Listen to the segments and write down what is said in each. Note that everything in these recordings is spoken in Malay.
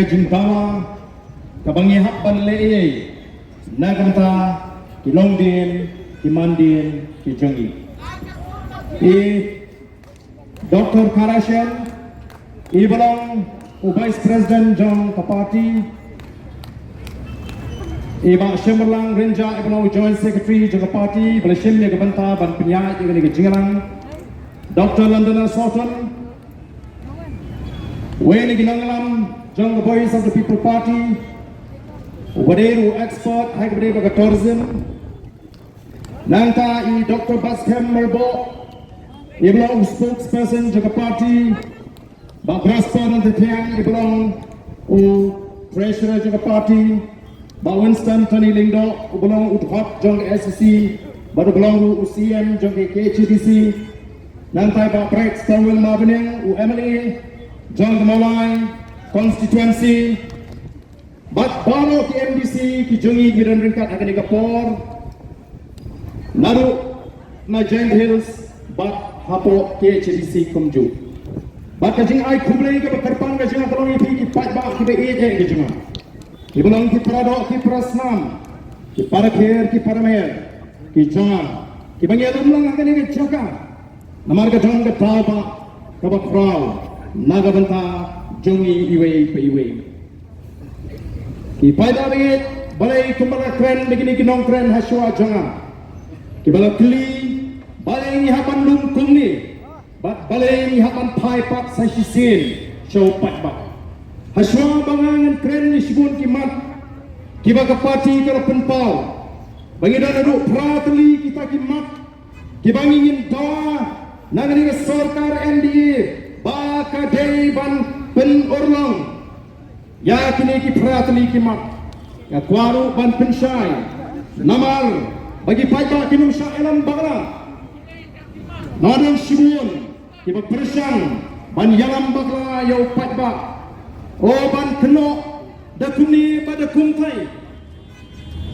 ka jingkama kabangi hapban leye naganta kilongdin kimandin kijongi Dr. Karashan Ibalong Vice President Jong Party Iba Shimmerlang Rinja Ibalong Joint Secretary Jong Party Balashim Negabanta Ban Pinyat Jingialang Dr. London Sultan Wayne Ginangalam Jong Voice of the People Party Waderu Expert Hagabade Tourism Nanta Dr. Baskem Merbo Ibalong Spokesperson Jong Party Correspondent the Tiang Ibalong Treasurer Jong Party Winston Tony Lindo Ibalong Uthot Jong SCC Ibalong UCM Jong KHDC Nantai Brex Tawil Mabining Emily Jong Malay Constituency Baro ki MDC ki Jungi Giran Ringkat akan Singapore Naru na Giant Hills Hapo KHDC Kumju Kajing ai kublai ke berterpang ke jangan tolong ki paidbah ki beit ke jangan ki belong ki pradok ki prasnam ki parakher ki paramer ki jangan ki bangi alam akan ke jaga namar ke jong ke taba ke bakrau nagabanta jongi iwe ki paidbah beit balai kumbara kren begini ki nongkren haswa jangan ki balak kli balai ni hapan lum kumni balai ni hapan pai pak sasisin show paidbah haswa bangangan kren ni sibun kimat kiba kapati kala penpau bangi dan adu pratli kita kimat kibangi ingin doa nagani ke sarkar NDA baka dei ban pen orlong ya kini ki pratli kimat ya kwaru ban pensyai namal bagi paidbah kinum syailan bagla nadang sibun kiba persang ban yalam bagla yau paidbah ban keno da kuni pada kumtai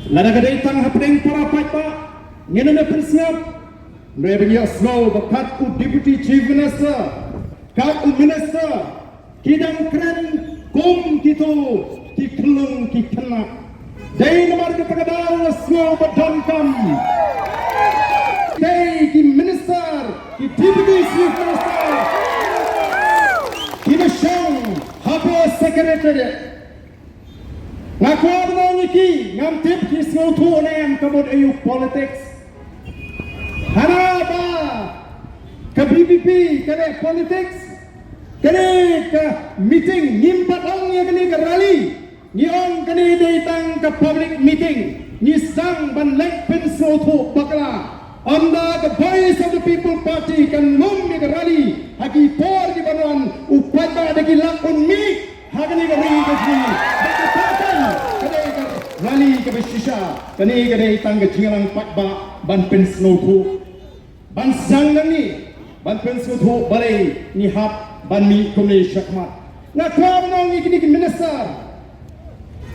lada gadai tang hapdeng para paidbah ngena na pensiap ndre bagi aslo bakat ku deputy chief minister kat ku minister kidang kren kum kitu ki kelung ki kena dai nomor ke pagadang aslo badangkam dai ki minister ki deputy chief minister ki bashang hapo secretary ngakuar niki ngam tip ki sngotu nem kabut ayu politics haraba ke VPP kene politics kene ke meeting nimpat ong ya kene ke rally ni ong kene datang ke public meeting ni sang ban lek pen sngotu bakla anda the voice of the people party kan mum ni ke rally hagi por di banon upaya dagi lakon mi hagani ke ri ke ji bakatan kene ke rally ke besisha kene ke datang ke jingialang paidbah ban pen sngotu ban sang ni ban pen sngotu balai ni hap ban mi komne syakmat na kwam nong ni kini minister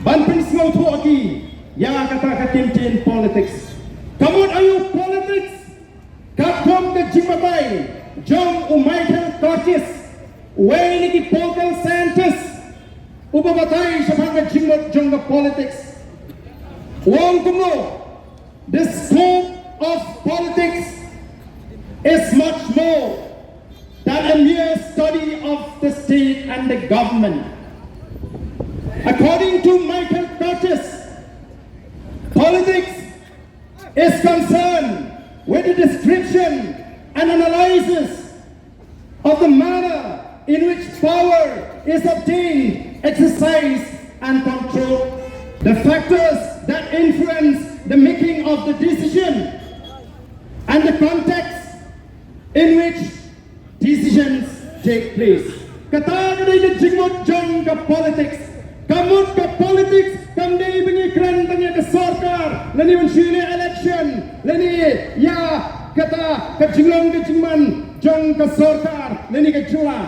ban pen sngotu aki ya kata katin politics kamu ayu politics kapom ke jimabai jong Michael Curtis Wayne ki political scientist ubabatai sabang jimot jong politics wong kumo the scope of politics is much more than a mere study of the state and the government. According to Michael Curtis, politics is concerned with the description and analysis of the manner in which power is obtained, exercised and controlled, the factors that influence the making of the decision and the context in which decisions take place. Kata kadai jingmot jong ke politics, kamut ke politics, kamdai bengi keren tanya ke sarkar, lani mensyili election, lani ya kata ke jinglong ke jingman jong ke sarkar, lani ke jula.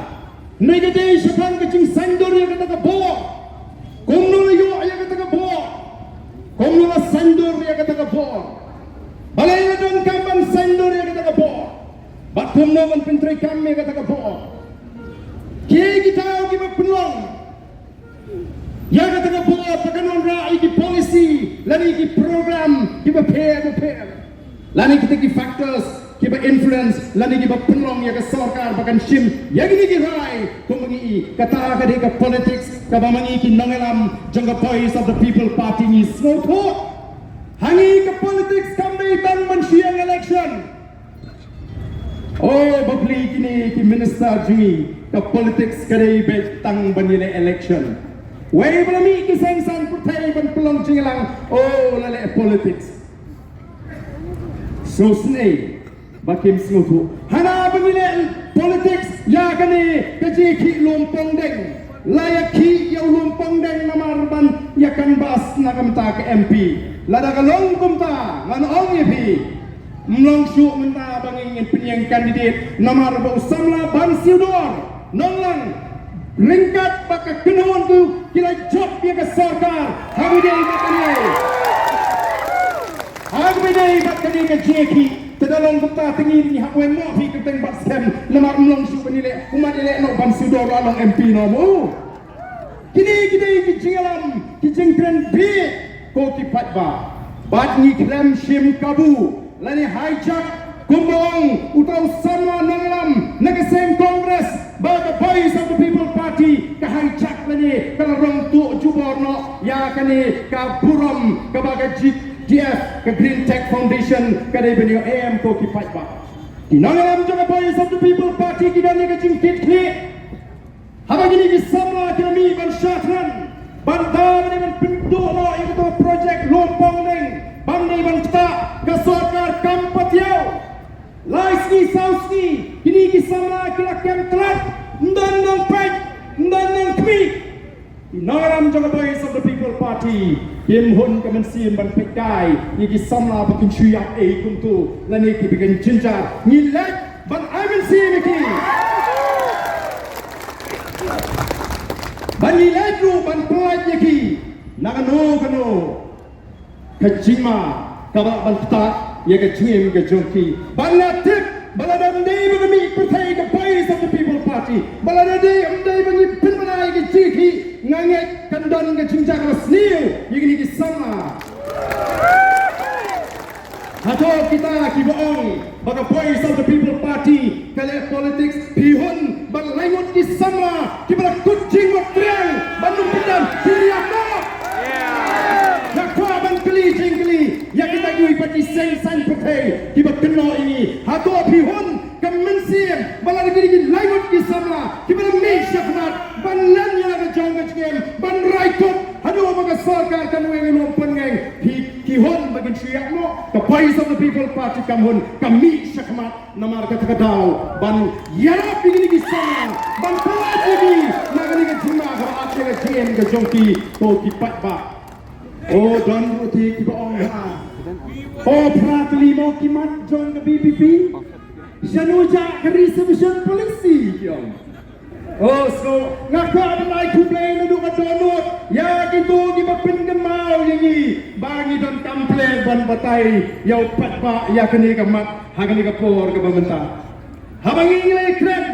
Nai kadai syapang ke jing sandur yang kata ke bawa, kumnul yo yang kata ke bawa, kumnul sandur yang kata ke bawa, balai ladon kamban sandur yang kata ke bawa. Bat kumno man pentri kami kata ke bawa. Kiai kita ki peluang yang kata buat pekanon rai ki policy lani ki program ki prepare lani kita ki factors ki influence lani ki penlong ya ke sarkar bahkan shim yang ini ki rai kumengi kata ka ka politics ka bamangi ki nangalam jangka voice of the people party ni snowto hangi ka politics kambe bang mansiang election. Oh, babli kini ki minister jungi ka politics kadai bet tang banile election. Wei belami ki sengsan pertai ban pelong jingialang. Oh, lale politics. So sngi bakim smutu. Hana banile politics ya kani kaji ki lompong deng. Layak ki yau lompong deng namar ban yakan bas nakamta ke MP. Lada kalong kumta ngan ong yepi. Mlong syuk menta bangingin penyang kandidat nomor bersamla ban siudor nonglang ringkat baka kenawan tu kira job dia ke sarkar habidai bakani ke jeki tedalong kota tinggi ni hakwen mo pi keteng bak scam nomor mlong syuk penile umat ile no ban siudor along MP nomu kini ki jingialang ki jingkren beit ko ki paidbah bat ni klem shim kabu lani hijack kumbong utau sama nanglam nagaseng kongres baga voice of the people party ka hijack lani kala rong tu juborno ya kani ka buram ka baga GF ka Green Tech Foundation ka dai benio AM ko ki paidbah di nanglam jaga voice of the people party ki dan ka jingkit kli haba gini ki sama kami ban syatran bandar ni ban penduk lo itu projek lompong neng bang ni ban kita ke sarkar kampatiau laisni sauski kini kisama kila kem telat ndan nang pek ndan nang kmi inaram jaga voice of the people party kim hun kemensian ban pekdai ni kisama bakin syuyak kumtu lani ki bikin jinjar ni lek ban amen si ki ban ni ledu ban plat ki nakano kajima kabak bantat ya ke jim ke jongki balatik baladam dei bagi pertai ke voice of the people party baladai amdai bagi penmalai ke jiki nganget kandan ke jinjak rasnil yini ki sama hato kita ki boong bagi voice of the people party kale politics pihun bang langut ki sama ki bala kucing wakriang bandung pindan jingialang jingkli yang kita gui pati sengsan pertai kiba kena ini hato pihun kemensian bala digi laimut ki samla kiba me syakmat ban lan ya ga jong ngem ban raikut hado baga sarkar kan wengi lompon ngeng kihon bagin syakmo the voice of the people party kamhun kami syakmat namar kata kadau ban yarap digi samla ban pelat digi nagani ga jima ga akhir jiem ga jongki ko ki paidbah. Oh, don ruti ki boong ha. Oh, pratli mo ki mat jong ke VPP. Januja kari submission polisi kyong. Oh, so ngaku ada mai complain ndu ka donut. Ya gitu ki bapin gemau yingi. Bagi don complain ban batai yau paidbah ya kini ka mat ha kini ka por ka bamenta. Habangi ngai kren.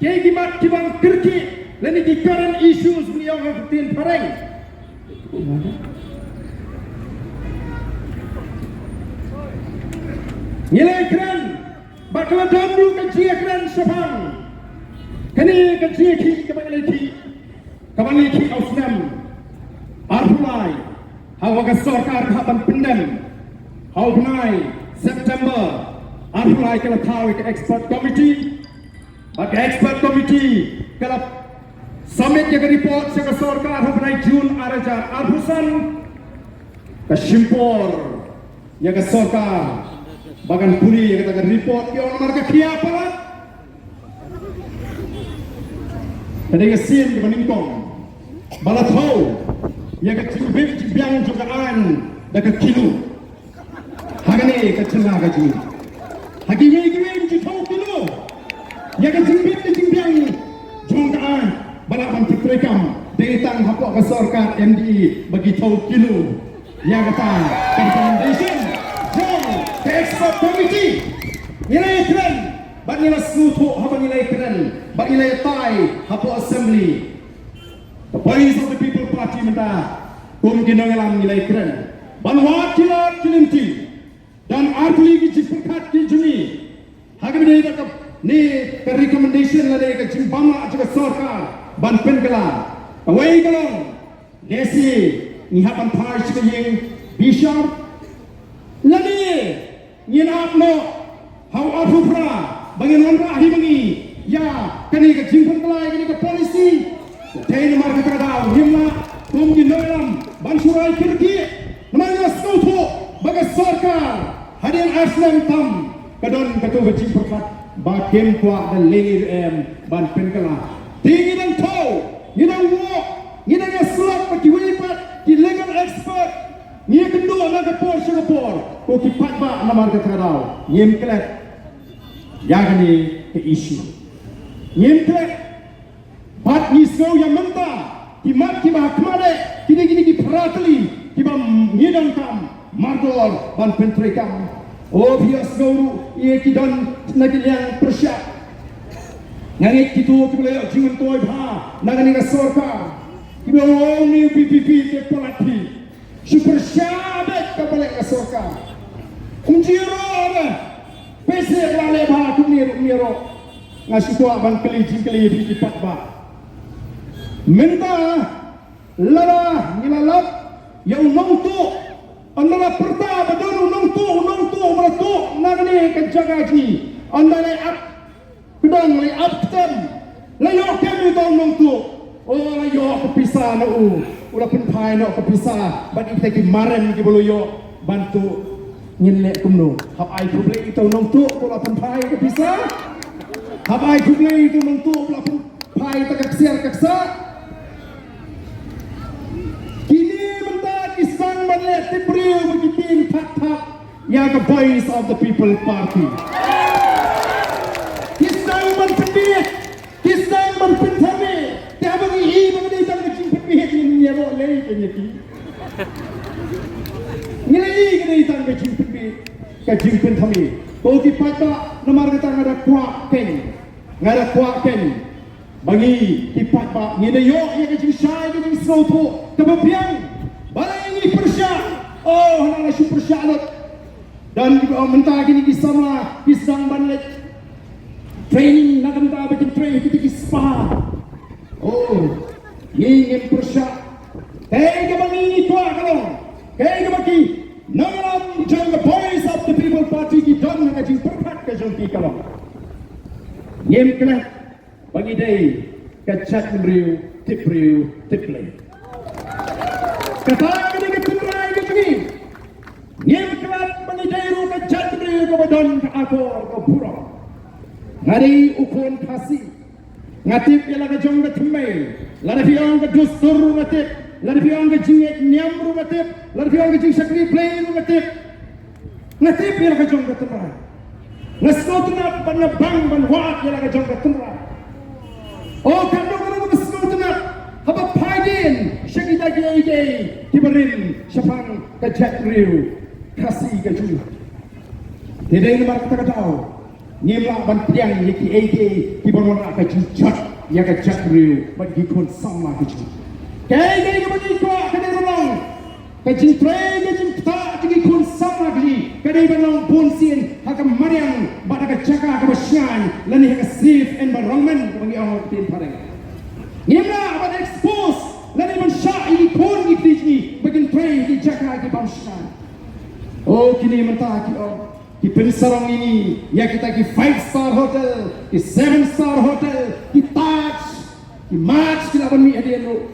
Ke ki mat ki bang kirki. Leni ki current issues ni yang tin pareng. Nilai keren bakal damru ke jingkren sepang kini ke jingki kebaniki ausnam arhulai hawa ke sarkar haban pendem hau benai September arhulai ke tahu ke expert committee bagi expert committee kalau summit ke report ke sarkar hau benai Jun araja arhusan ke shimpor yang ke sarkar bagan puri yang katakan report yang marka kia palat tadi kesin ke meningkong balat hau yang kecibib cibiang jugaan dan kekilu hagani kecela gaji hagini gini citau kilu yang kecibib cibiang jugaan balapan tikrekam datang hapok ke sarkar MDE bagi tahu kilu yang kata recommendation jong ke expert committee nilai keren bak nilai sutu haba nilai keren bak nilai tai hapo assembly the voice of the people party minta kum jingialang nilai keren banwat kilat kilinti dan artli ki jiperkat ki juni hagam ni tak ni ke recommendation la ke jimbama juga sarkar ban penkala away kalong desi ni hapan thai ke yeng bishop lani ni apno how afufra bangin onra hi bangi ya kani ke jingkren kalai kani ke polisi Tei mar kita dah himla kum di dalam bansurai kirki namanya sekutu bagi sarkar hadian aslam tam kadon katu bejing perkat bakim kuat dan lengir ban penkala tinggi dan tau ni dan walk ni dan slot bagi wilipat di legal expert ni kedua nak kapor Singapore ko ki paidbah namar kita dah yem klet yang ni ke isu yem klet Bat ni semua yang mentah, kimat kibah kemana, kini ki peratli, kibah ngidam kam, mardor ban pentri kam. Oh bias guru, ia kidon nak yang persiap. Ngangit kitu boleh jingan toy bah, nangani ka sarkar. Kibah oh ni VPP ke pelati, super syabat ka balik ka sarkar. Jrut ada, pese lale bah kumiro, ngasih tua ban keli jingkeli di paidbah. Mynta lala nilalap yang nongtu andala perta badon nongtu meratuk nagni kejaga ki andala up pedang le up tem layo kami tong nongtu oh layo kepisah na ula penpai no kepisah ban kita ki maren ki boloyo bantu nyelek kumno hab ai publik itu nongtu ula penpai kepisah hab ai publik itu nongtu ula penpai takaksiar kaksa Tibriu begitu tak yang the voice of the people party. Kisah berpendek, kisah berpendami. Dia bagi mengenai tentang jingkren ini dia boleh kenyati. Nilai mengenai tentang jingkren kami. Kau di paidbah nomor kita ada kuat ken, ada kuat ken. Bagi di paidbah ni ada yo yang jingshai yang slow kebebiang. Balai ini persyak. Oh, nak super syarat dan mentah gini kisama kisang banlet training nak mentah bikin training kita kispa. Oh, ini persyak. Kaya bagi tua kalau, kaya bagi nalam jong the voice of the people party di don nak jing perkat ke jong kalau. Yem kena bagi day kacak meriu tipriu tiplay. Kata kena Nyemklat menidairu ke jadri ke badan ke akor ke pura. Ngari ukun kasih. Ngatip ialah ke jong ke temai. Lada fiang ke dustur ngatip. Lada fiang ke jingit nyam ngatip. Lada fiang ke jing sakri play ngatip. Ngatip ialah ke jong ke temai. Ngaskotunat panabang banwat ialah ke jong ke temai. Oh kandung ngaskotunat. Haba paidin. Syakita kiai kiberin. Syafang ke jadriu. Kasih ke juru. Tidak nomor kata tahu. Nyemla ban tiang yaki AK kibarona ke jujat ya ke jadriu bagi kon sama ke juru. Kaya bagi ko ke rolong. Ke jingkren ke jingta bagi kon sama ke. Ke rolong bonsin hakam mariang bada ke jaga ke basyan lani ke safe environment bagi orang tin pareng. Nyemla ban expose lani ban syai kon ikiji bagi train di jaga ke basyan. Oh kini mentah di pensarong ini ya kita ki 5-star hotel, ki 7-star hotel, ki Taj, ki March kita bami hadiah lo.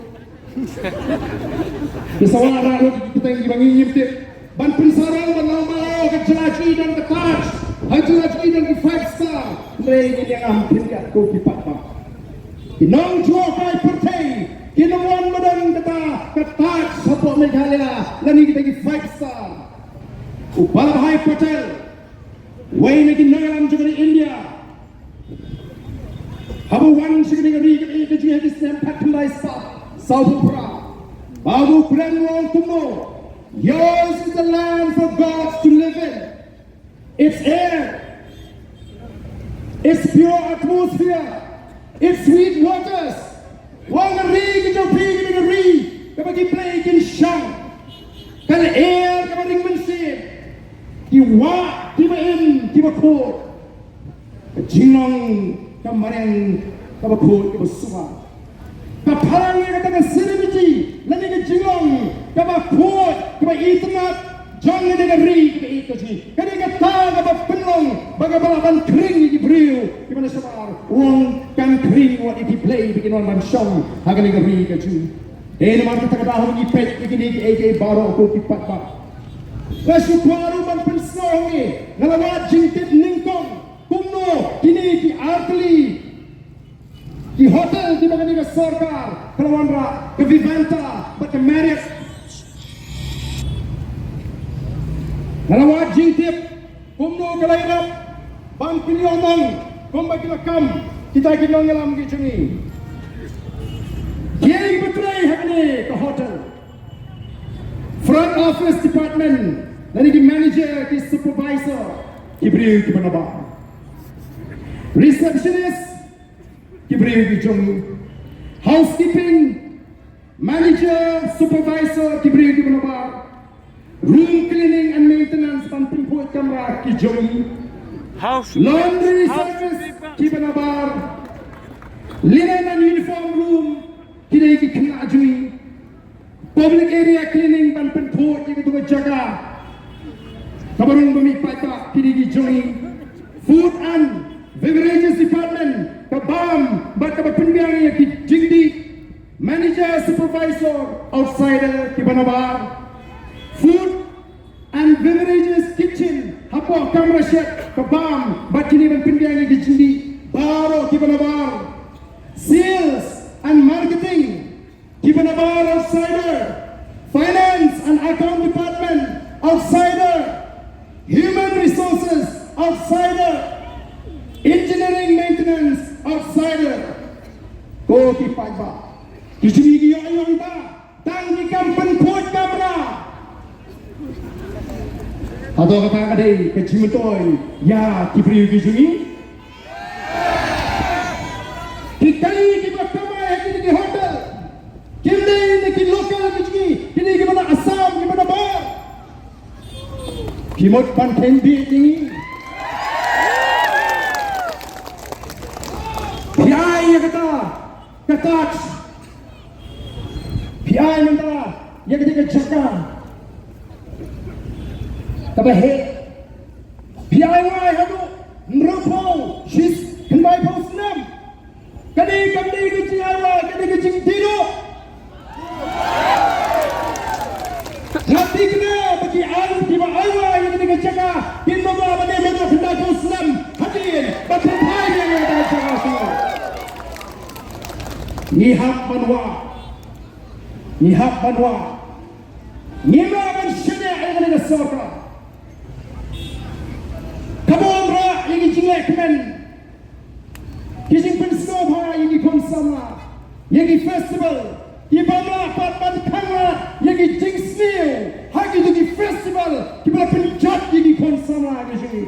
Di sawara lo kita yang bangi nyimtip. Ban pensarong ban mau ke jelaji dan ke Taj, jelaji dan ki 5-star. Mereka yang ampun kat ko ki paidbah. Ki nong jual kai pertai, ki nong badan kata ke Taj support Meghalaya, lani kita ki 5-star. Upala High Hotel, way making Nagalam juga di India. Habu wan segini ngeri ke juga di sempat mulai South Pura. Babu keren wong kuno. Yours is the land for gods to live in. It's air. It's pure atmosphere. It's sweet waters. Wong ngeri ke jauh pergi ngeri. kapag i-play kin siyang kana air kapag ring mansip kiwa kimain kimakot jinong kamareng kabakot kabasuka kaparang nga kata sirimiji lani ka jingong kabakot kabaitangat jong nga nagari kabaitaji kani ka ta kabapenlong bagabalaban kring ibriw kimana sabar uang kan kring what if he play bikin on man song hagan nagari ka ju naman kita kadahon ipet ikini AK baro ko paidbah Kasukwaru man pensong ngalawat jingkren ningkong kumno kini ki artli ki hotel di mga sarkar kalawanra ke vivanta but ke marriott ngalawat jingkren kumno kalairap bang pinyomong kumbay kilakam kita kinong ngalam gijungi kiyay betray hakni ke hotel front office department dari ki manager ki supervisor ki beri ki panaba receptionist ki beri ki jong housekeeping manager supervisor ki beri ki panaba room cleaning and maintenance pamping point kamera ki jong laundry service ki panaba linen and uniform room ki dei ki kena ajui public area cleaning ban penpot yang itu jaga kabarung bumi paidbah kini jongi food and beverages department kabam bat kabarpindiang yang jingdi manager supervisor outsider kibanabar food and beverages kitchen hapo kamera chef kabam bat kini banpindiang yang jingdi baro kibanabar sales and marketing Kibanabar outsider, finance and account department outsider, human resources outsider, engineering maintenance outsider. Ko ki paidbah, kijimi ki ayong ta, tang ki kampan kuat kamera. Atau kata kadai kejimentoy, ya kibri kijimi. Kikali kibakamay kini ki hotel. Kini ki lokal kini kini gimana asam gimana bar kimot pan kendi ini piai ya kata piai mentara ya ketika jaga tabahe piai wai hadu nropo shis kenbai posnam kadi ke jiawa kadi ke jingtilo nanti kena bagi alu tiba awa yang kena jaga pintu bawah benda benda hendak kau senam hadir berterima yang ada jaga semua nihap banwa nima ban syada yang kena sorka kabondra yang jingkren kijing pensoma yang diponsama yang festival Ibamlah pat kamera yang jingsni hagi di festival kita penjat di konsama di sini.